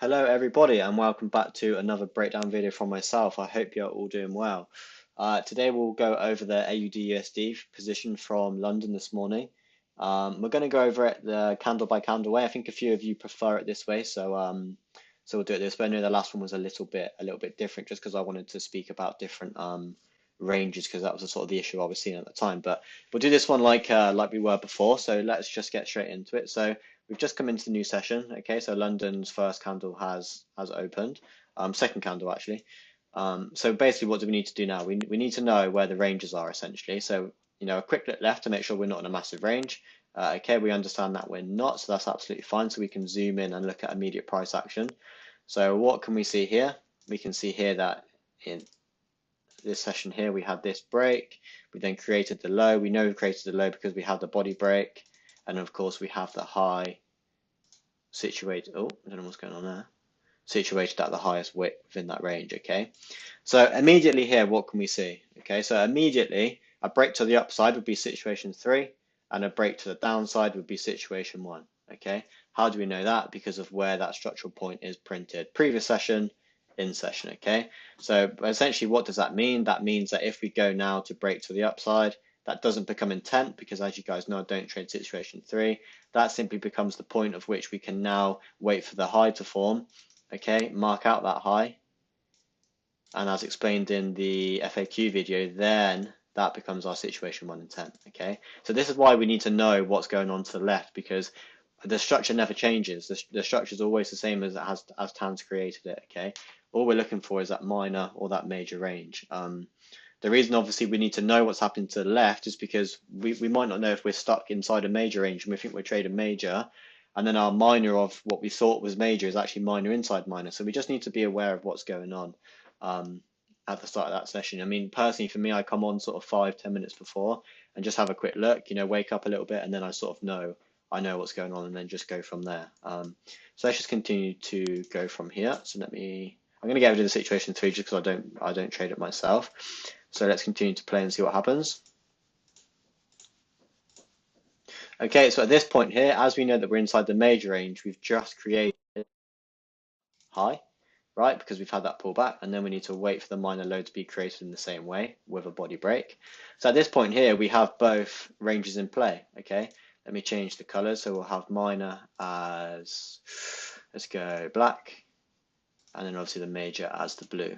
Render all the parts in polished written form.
Hello everybody and welcome back to another breakdown video from myself. I hope you're all doing well. Today we'll go over the AUDUSD position from London this morning. We're going to go over it the candle by candle way. I think a few of you prefer it this way, so we'll do it this way. I know the last one was a little bit different just because I wanted to speak about different ranges because that was sort of the issue I was seeing at the time. But we'll do this one like we were before. So let's just get straight into it. So we've just come into the new session. Okay, so London's first candle has opened. Second candle actually. So basically, what do we need to do now? We need to know where the ranges are essentially. So a quick look left to make sure we're not in a massive range. Okay, we understand that we're not, so that's absolutely fine. So we can zoom in and look at immediate price action. So what can we see here? We can see here that in this session here we had this break. We then created the low. We know we created the low because we had the body break, and of course we have the high situated. Oh, I don't know what's going on there. Situated at the highest width within that range. Okay, so immediately here, what can we see? Okay, so immediately a break to the upside would be situation 3, and a break to the downside would be situation 1. Okay, how do we know that? Because of where that structural point is printed. Previous session, in session. Okay, so essentially, what does that mean? That means that if we go now to break to the upside, that doesn't become intent because, as you guys know, I don't trade situation 3. That simply becomes the point of which we can now wait for the high to form. Okay, mark out that high, and as explained in the FAQ video, then that becomes our situation 1 intent. Okay, so this is why we need to know what's going on to the left, because the structure never changes. The structure is always the same as it has as Tan's created it. Okay, all we're looking for is that minor or that major range. The reason obviously we need to know what's happening to the left is because we might not know if we're stuck inside a major range and we think we're trading major, and then our minor of what we thought was major is actually minor inside minor. So we just need to be aware of what's going on at the start of that session. I mean, personally for me, I come on sort of 5-10 minutes before and just have a quick look, wake up a little bit, and then I sort of know what's going on and then just go from there. So let's just continue to go from here. So I'm going to get into the situation 3 just because I don't trade it myself. So let's continue to play and see what happens. Okay, so at this point here, as we know that we're inside the major range, we've just created high, right? Because we've had that pullback, and then we need to wait for the minor low to be created in the same way with a body break. So at this point here, we have both ranges in play. Okay, let me change the colors. So we'll have minor as, let's go black, and then obviously the major as the blue.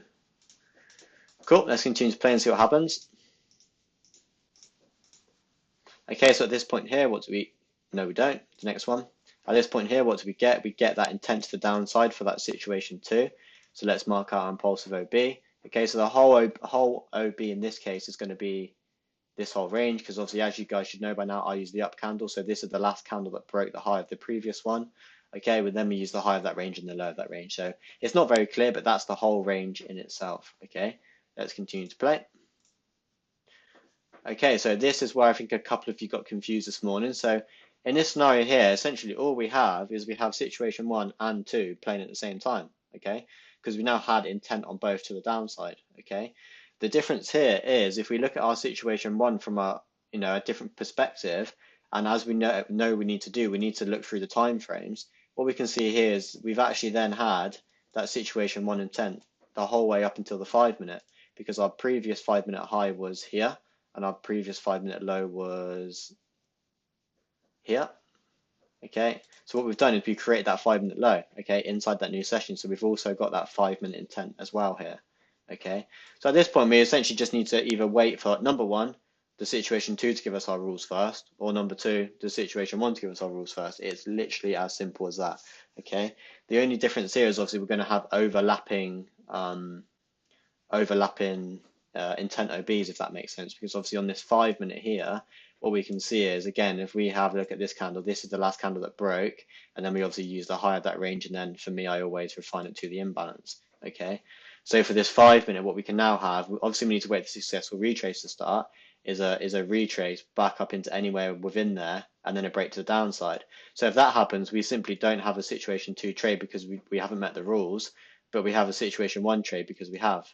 Cool, let's continue to play and see what happens. Okay, so at this point here, what do we, no we don't, the next one. At this point here, what do we get? We get that intent to the downside for that situation 2. So let's mark out impulsive OB. Okay, so the whole OB in this case is going to be this whole range, because obviously, as you guys should know by now, I use the up candle. So this is the last candle that broke the high of the previous one. Okay, but then we use the high of that range and the low of that range. So it's not very clear, but that's the whole range in itself. Okay, let's continue to play. Okay, so this is where I think a couple of you got confused this morning. So in this scenario here, essentially all we have is we have situation 1 and 2 playing at the same time, okay? Because we now had intent on both to the downside, okay? The difference here is if we look at our situation 1 from a different perspective, and as we know we need to do, we need to look through the time frames. What we can see here is we've actually then had that situation 1 intent the whole way up until the 5-minute, because our previous 5-minute high was here, and our previous 5-minute low was here. Okay, so what we've done is we created that 5-minute low, okay, inside that new session. So we've also got that 5-minute intent as well here. Okay, so at this point we essentially just need to either wait for number 1, the situation 2 to give us our rules first, or number 2, the situation 1 to give us our rules first. It's literally as simple as that. Okay, the only difference here is obviously we're going to have overlapping intent OBs, if that makes sense, because obviously on this 5-minute here, what we can see is, again, if we have a look at this candle, this is the last candle that broke, and then we obviously use the high of that range, and then for me, I always refine it to the imbalance. Okay, so for this 5-minute, what we can now have, obviously we need to wait for successful retrace to start, is a retrace back up into anywhere within there, and then a break to the downside. So if that happens, we simply don't have a situation 2 trade because we haven't met the rules, but we have a situation 1 trade because we have.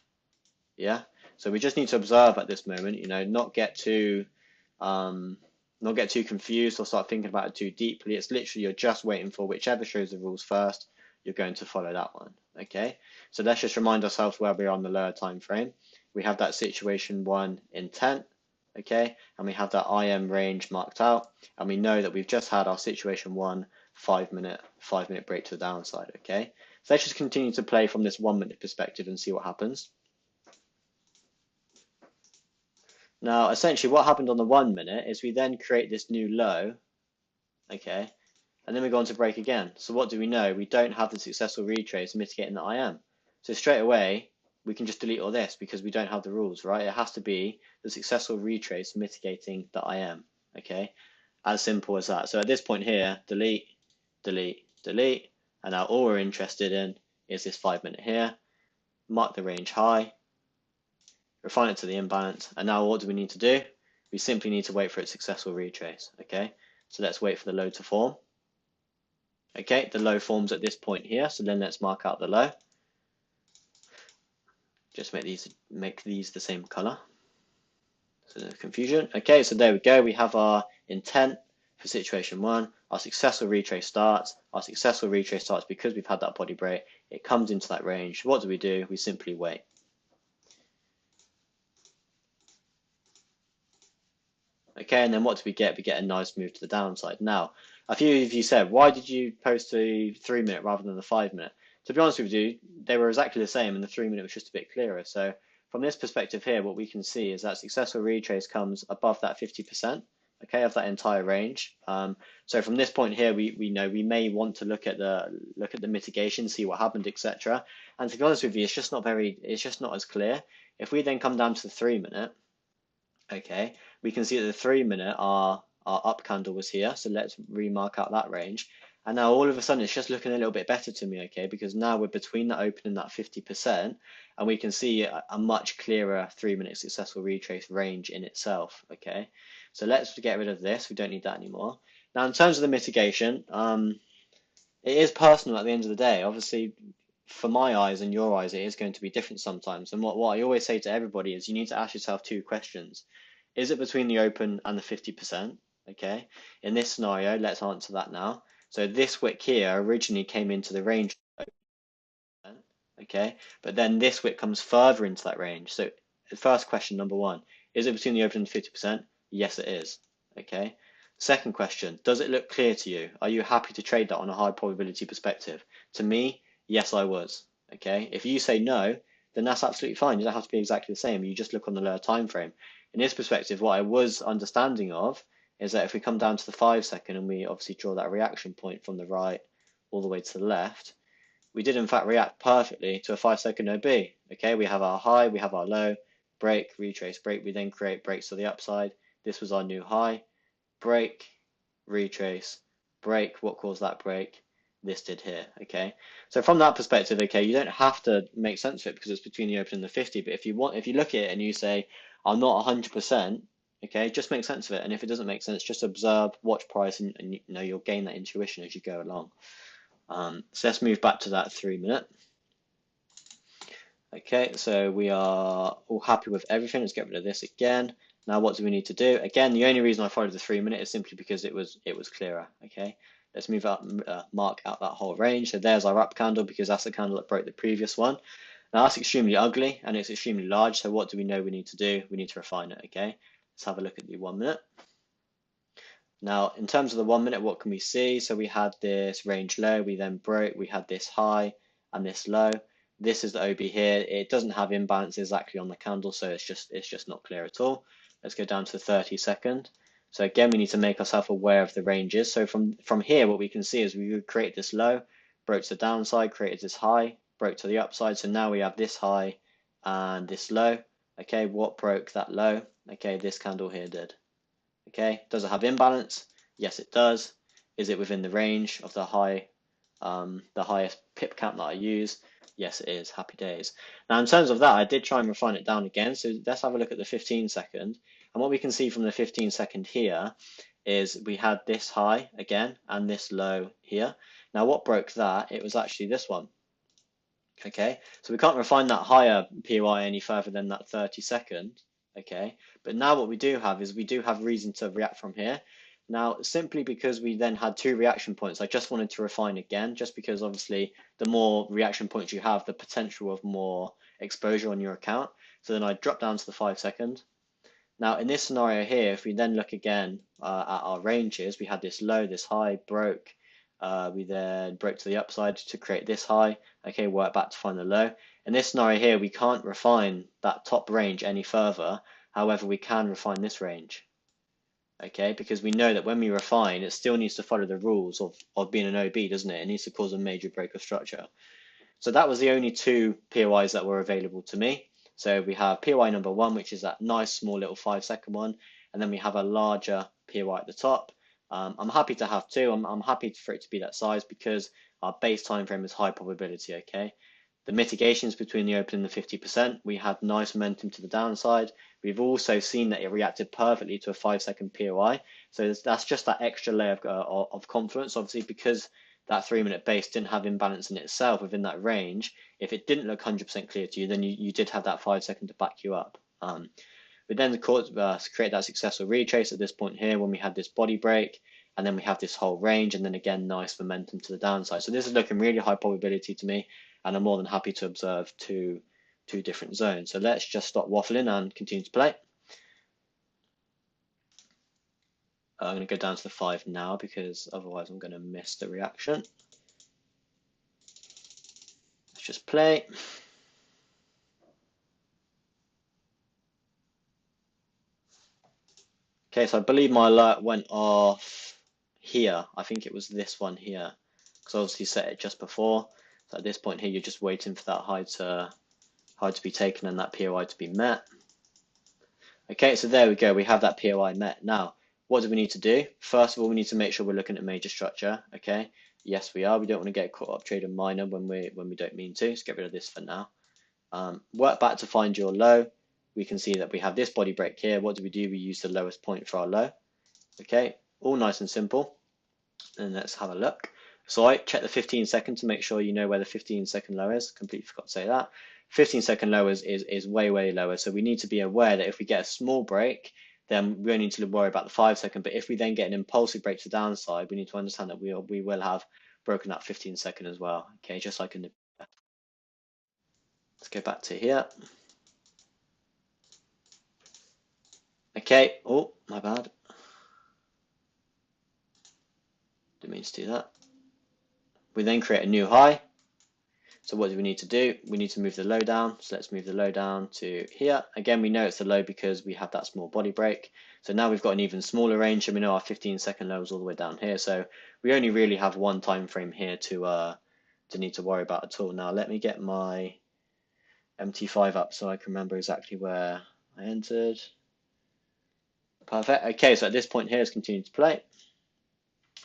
Yeah, so we just need to observe at this moment, not get too confused or start thinking about it too deeply. It's literally you're just waiting for whichever shows the rules first, you're going to follow that one. Okay, so let's just remind ourselves where we are on the lower time frame. We have that situation 1 intent, okay, and we have that IM range marked out, and we know that we've just had our situation 1 5-minute break to the downside. Okay, so let's just continue to play from this 1 minute perspective and see what happens. Now, essentially what happened on the 1 minute is we then create this new low, okay, and then we go on to break again. So what do we know? We don't have the successful retrace mitigating the IM. So straight away, we can just delete all this because we don't have the rules, right? It has to be the successful retrace mitigating the IM, okay? As simple as that. So at this point here, delete, delete, delete, and now all we're interested in is this 5 minute here. Mark the range high, refine it to the imbalance, and now what do we need to do? We simply need to wait for its successful retrace, okay? So let's wait for the low to form. Okay, the low forms at this point here, so then let's mark out the low. Just make these the same color, so no confusion. Okay, so there we go. We have our intent for situation 1. Our successful retrace starts. Our successful retrace starts because we've had that body break. It comes into that range. What do? We simply wait. Okay, and then what do we get? We get a nice move to the downside. Now, a few of you said, why did you post the 3 minute rather than the 5 minute? To be honest with you, they were exactly the same, and the 3 minute was just a bit clearer. So from this perspective here, what we can see is that successful retrace comes above that 50%, okay, of that entire range. So from this point here, we know we may want to look at the mitigation, see what happened, etc. And to be honest with you, it's just not as clear. If we then come down to the 3 minute, okay, we can see that the 3 minute, our up candle was here, so let's remark out that range. And now all of a sudden it's just looking a little bit better to me, okay, because now we're between that open and that 50%, and we can see a much clearer 3 minute successful retrace range in itself, okay. So let's get rid of this, we don't need that anymore. Now in terms of the mitigation, it is personal at the end of the day. Obviously, for my eyes and your eyes, it is going to be different sometimes. And what I always say to everybody is you need to ask yourself 2 questions. Is it between the open and the 50%? Okay. In this scenario, let's answer that now. So this wick here originally came into the range, okay, but then this wick comes further into that range. So the first question, number 1, is it between the open and 50%? Yes, it is. Okay. Second question, does it look clear to you? Are you happy to trade that on a high probability perspective? To me, yes, I was. Okay. If you say no, then that's absolutely fine. You don't have to be exactly the same. You just look on the lower time frame. In this perspective, what I was understanding of is that if we come down to the 5 second and we obviously draw that reaction point from the right all the way to the left, we did in fact react perfectly to a 5 second OB. Okay, we have our high, we have our low, break, retrace, break. We then create breaks to the upside. This was our new high, break, retrace, break. What caused that break? This did here. Okay, so from that perspective, okay, you don't have to make sense of it because it's between the open and the 50. But if you look at it and you say, I'm not 100%, okay, just make sense of it. And if it doesn't make sense, just observe, watch price, and you know you'll gain that intuition as you go along. So let's move back to that 3 minute. Okay, so we are all happy with everything. Let's get rid of this again. Now what do we need to do? Again, the only reason I followed the 3 minute is simply because it was clearer. Okay, let's move up, mark out that whole range. So there's our up candle because that's the candle that broke the previous one. Now that's extremely ugly and it's extremely large. So what do we know we need to do? We need to refine it. Okay, let's have a look at the 1 minute. Now, in terms of the 1 minute, what can we see? So we had this range low, we then broke, we had this high and this low. This is the OB here. It doesn't have imbalance exactly on the candle, so it's just not clear at all. Let's go down to the 30 second. So again, we need to make ourselves aware of the ranges. So from here, what we can see is we create this low, broke to the downside, created this high, broke to the upside. So now we have this high and this low. Okay, what broke that low? Okay, this candle here did. Okay, does it have imbalance? Yes, it does. Is it within the range of the highest pip cap that I use? Yes, it is. Happy days. Now, in terms of that, I did try and refine it down again. So let's have a look at the 15 second. And what we can see from the 15 second here is we had this high again and this low here. Now, what broke that? It was actually this one. Okay, so we can't refine that higher POI any further than that 30 second. Okay, but now what we do have is we do have reason to react from here. Now, simply because we then had two reaction points, I just wanted to refine again, just because obviously the more reaction points you have, the potential of more exposure on your account. So then I dropped down to the 5 second. Now, in this scenario here, if we then look again at our ranges, we had this low, this high, broke. We then broke to the upside to create this high. Okay, work back to find the low. In this scenario here, we can't refine that top range any further. However, we can refine this range. Okay, because we know that when we refine, it still needs to follow the rules of being an OB, doesn't it? It needs to cause a major break of structure. So that was the only two POIs that were available to me. So we have POI number one, which is that nice small little 5 second one, and then we have a larger POI at the top. I'm happy to have two. I'm happy for it to be that size because our base time frame is high probability. Okay, the mitigations between the open and the 50%, we had nice momentum to the downside. We've also seen that it reacted perfectly to a 5 second POI. So that's just that extra layer of confidence, obviously, because that 3 minute base didn't have imbalance in itself within that range. If it didn't look 100% clear to you, then you did have that 5 second to back you up. We then create that successful retrace at this point here when we had this body break, and then we have this whole range, and then again, nice momentum to the downside. So this is looking really high probability to me, and I'm more than happy to observe two different zones. So let's just stop waffling and continue to play. I'm going to go down to the 5 now because otherwise I'm going to miss the reaction. Let's just play. Okay, so I believe my alert went off here. I think it was this one here, because I obviously set it just before. So at this point here, you're just waiting for that high to be taken and that POI to be met. Okay, so there we go. We have that POI met. Now, what do we need to do? First of all, we need to make sure we're looking at major structure. Okay, yes, we are. We don't want to get caught up trading minor when we don't mean to. Let's get rid of this for now. Work back to find your low. We can see that we have this body break here. What do? We use the lowest point for our low. Okay, all nice and simple. And let's have a look. So I check the 15 second to make sure you know where the 15-second low is. Completely forgot to say that. 15-second low is way lower. So we need to be aware that if we get a small break, then we only need to worry about the 5 second. But if we then get an impulsive break to the downside, we need to understand that we will have broken that 15-second as well. Okay, just like in the. Let's go back to here. Okay, oh, my bad. Didn't mean to do that. We then create a new high. So what do we need to do? We need to move the low down. So let's move the low down to here. Again, we know it's the low because we have that small body break. So now we've got an even smaller range, and we know our 15-second low is all the way down here. So we only really have one time frame here to need to worry about at all. Now let me get my MT5 up so I can remember exactly where I entered. Perfect. Okay, so at this point here, let's continue to play.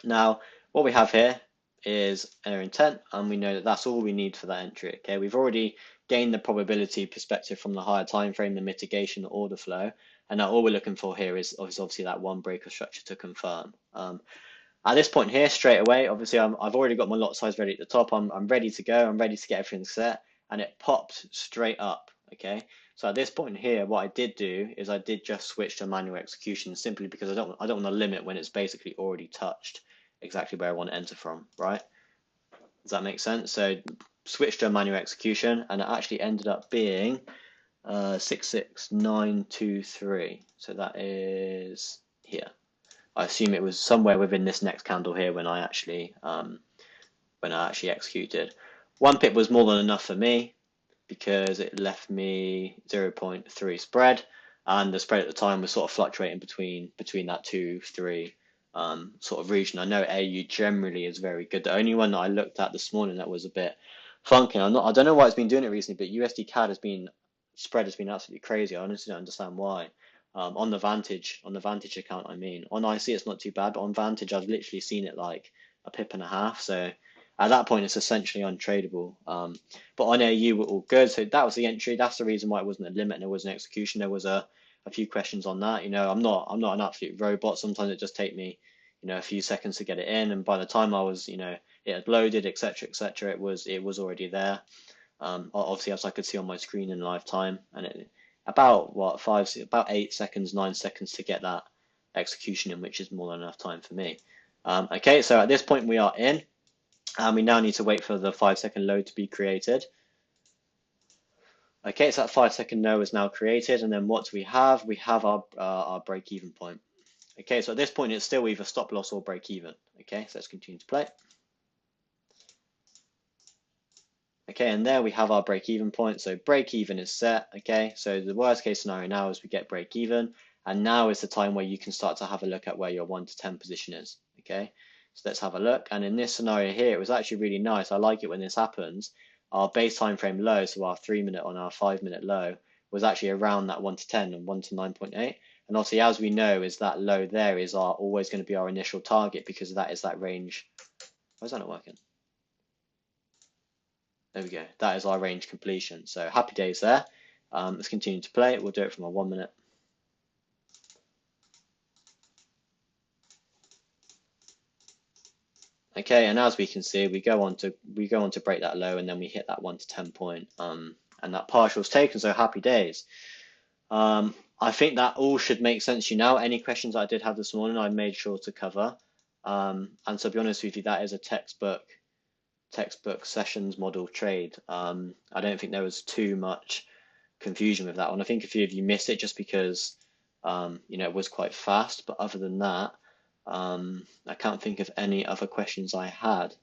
Now, what we have here is our intent, and we know that that's all we need for that entry. Okay, we've already gained the probability perspective from the higher time frame, the mitigation, the order flow, and now all we're looking for here is obviously that one break of structure to confirm. At this point here, straight away, obviously I've already got my lot size ready at the top. I'm ready to go. I'm ready to get everything set, and it popped straight up. Okay, so at this point here, what I did do is I did just switch to manual execution simply because I don't want to limit when it's basically already touched exactly where I want to enter from, right? Does that make sense? So switched to a manual execution, and it actually ended up being 66923. So that is here. I assume it was somewhere within this next candle here when I actually executed. One pip was more than enough for me because it left me 0.3 spread, and the spread at the time was sort of fluctuating between that 2-3 sort of region. I know AU generally is very good. The only one that I looked at this morning that was a bit funky, I don't know why it's been doing it recently, but USD CAD spread has been absolutely crazy. I honestly don't understand why. On the Vantage account, I mean, on IC it's not too bad, but on Vantage I've literally seen it like a pip and a half. So at that point it's essentially untradeable. But on AU we're all good. So that was the entry. That's the reason why it wasn't a limit and it was an execution. There was a few questions on that. You know, I'm not an absolute robot. Sometimes it just take me, you know, a few seconds to get it in, and by the time I was, you know, it had loaded, etc., etc., it was already there. Obviously, as I could see on my screen in live time, and it about 8 seconds, 9 seconds to get that execution in, which is more than enough time for me. Okay, so at this point we are in, and we now need to wait for the 5-second low to be created. Okay, so that 5-second low is now created, and then what do we have? We have our break-even point. Okay, so at this point it's still either stop loss or break-even. Okay, so let's continue to play. Okay, and there we have our break-even point. So break-even is set. Okay, so the worst case scenario now is we get break-even, and now is the time where you can start to have a look at where your 1 to 10 position is. Okay, so let's have a look. And in this scenario here, it was actually really nice. I like it when this happens. Our base time frame low, so our 3-minute on our 5-minute low, was actually around that 1 to 10 and 1 to 9.8. And obviously, as we know, is that low there is always going to be our initial target, because that is that range. Why is that not working? There we go. That is our range completion. So happy days there. Let's continue to play. We'll do it from a 1 minute. Okay, and as we can see, we go on to break that low, and then we hit that 1 to 10 point. And that partial is taken. So happy days. I think that all should make sense to you now. Any questions I did have this morning, I made sure to cover. And to be honest with you, that is a textbook sessions model trade. I don't think there was too much confusion with that one. I think a few of you missed it just because it was quite fast, but other than that, I can't think of any other questions I had.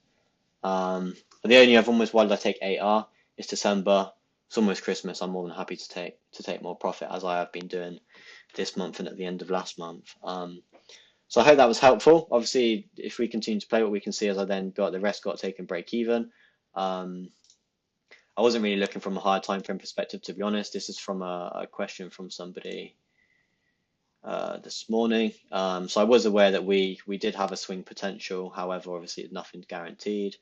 The only other one was, why did I take 8R? It's December, it's almost Christmas. I'm more than happy to take more profit, as I have been doing this month and at the end of last month. So I hope that was helpful. Obviously, if we continue to play, what we can see is I then got the rest got taken break even. I wasn't really looking from a higher time frame perspective, to be honest. This is from a question from somebody this morning. So I was aware that we did have a swing potential. However, obviously nothing's guaranteed.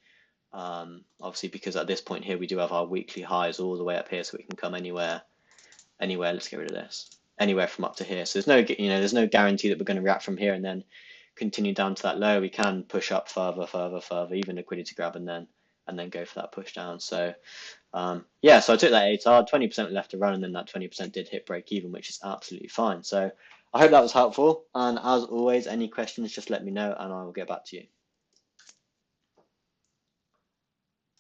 Obviously, because at this point here we do have our weekly highs all the way up here, so we can come anywhere. Let's get rid of this. Anywhere from up to here. So there's no guarantee that we're going to react from here and then continue down to that low. We can push up further, even liquidity grab, and then go for that push down. So yeah, so I took that 8R, 20% left to run, and then that 20% did hit break even, which is absolutely fine. So I hope that was helpful, and as always, any questions, just let me know and I will get back to you.